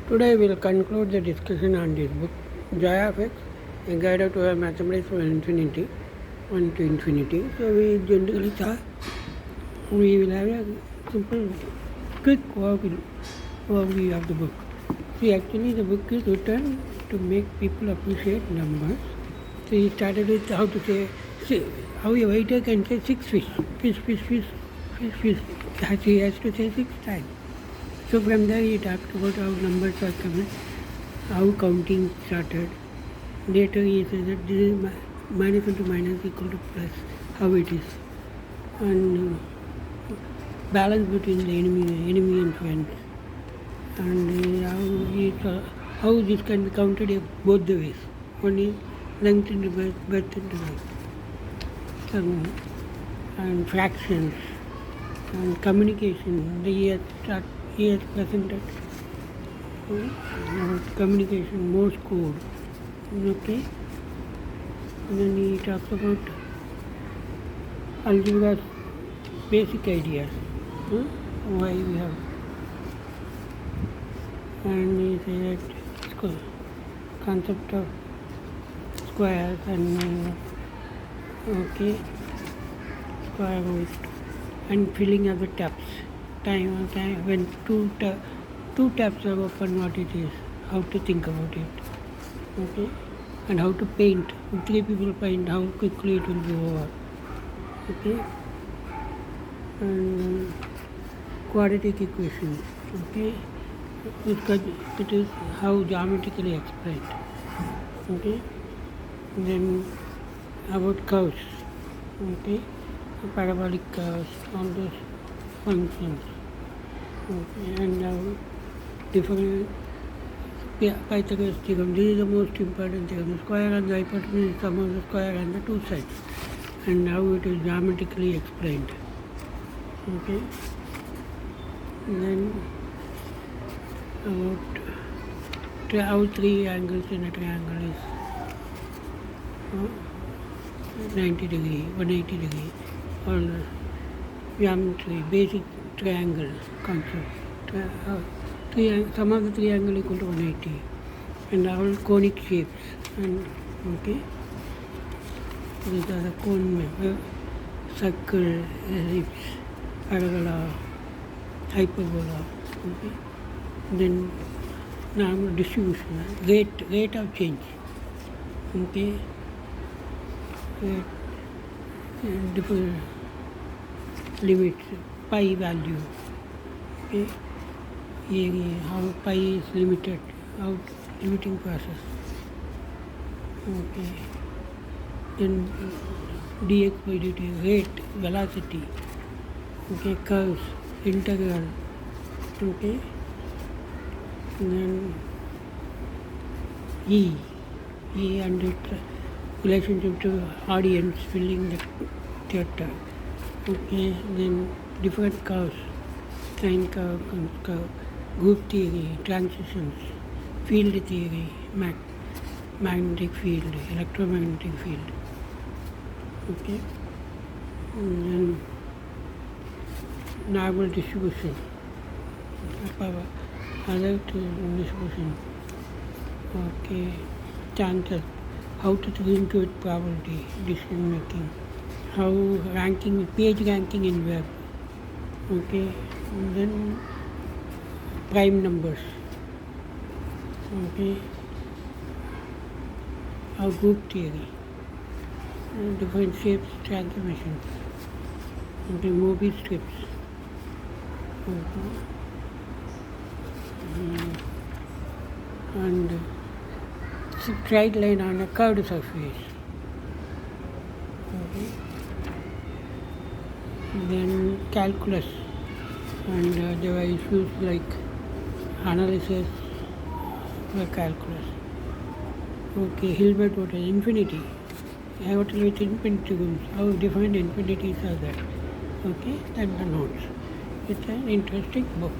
Today we will conclude the discussion on this book, Joy of X, a guide to a mathematics for infinity, 1 to infinity. So we generally thought we will have a simple, quick overview of the book. See, actually the book is written to make people appreciate numbers. So he started with how to say how a waiter can say 6 fish. He has to say 6 times. So from there he talked about how numbers are coming, how counting started. Later he said that this is minus into minus equal to plus, how it is. And balance between the enemy and friends. And how this can be counted both the ways. One is length into breadth into length. And fractions and communication. He has presented communication, Morse code. Okay. And then he talks about algebra's basic ideas. Why we have. And he said concept of squares and square root and filling of the taps. Time when two taps are open, what it is, how to think about it, okay, and how to paint. If 3 people paint, how quickly it will be over, okay, and quadratic equations, okay, it is how geometrically explained, okay, then about curves, okay, parabolic curves, all those functions, okay, and different Pythagoras theorem. This is the most important theorem. The square and the hypotenuse is sum of the square and the two sides, and how it is geometrically explained, okay. And then about how 3 angles in a triangle is 90 degree, 180 degree, all the geometry, basic triangle concept. Sum of the triangle equal to 180, and all conic shapes. And okay, these are the cone, circle, ellipse, parabola, hyperbola. Okay, then normal distribution, rate of change. Okay, different limits, pi value, okay, how pi is limited, how limiting process, okay, then dx by dt, rate, velocity, okay, curves, integral, okay, and then E and its relationship to audience filling the theatre. Okay, then different curves, sine curve, cone curve, group theory, transitions, field theory, magnetic field, electromagnetic field. Okay, and then normal distribution, power, other distribution. Okay, chances, how to think with probability, decision making, how ranking, page ranking in web, okay, and then prime numbers, okay, how group theory, different shapes, transformations, okay, movie strips, okay, and straight line on a curved surface, okay. Then calculus, and there are issues like analysis for calculus, okay, Hilbert total, infinity, total with infinity rooms, how different infinities are there, okay, that's the notes. It's an interesting book.